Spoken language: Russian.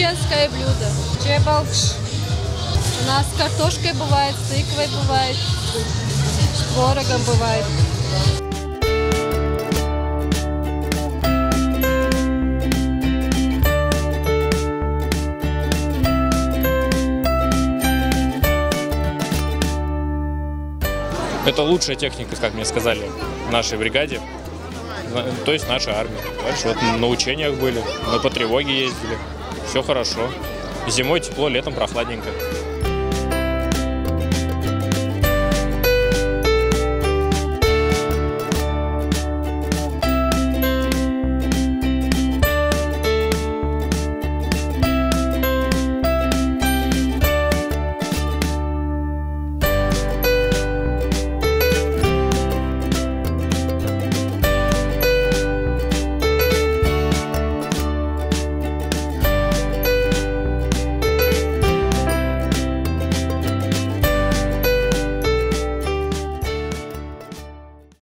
деревенское блюдо. Чебалкш. У нас с картошкой бывает, с тыквой бывает, с творогом бывает. Это лучшая техника, как мне сказали, в нашей бригаде, то есть наша армия. Дальше вот на учениях были, мы по тревоге ездили, все хорошо. Зимой тепло, летом прохладненько.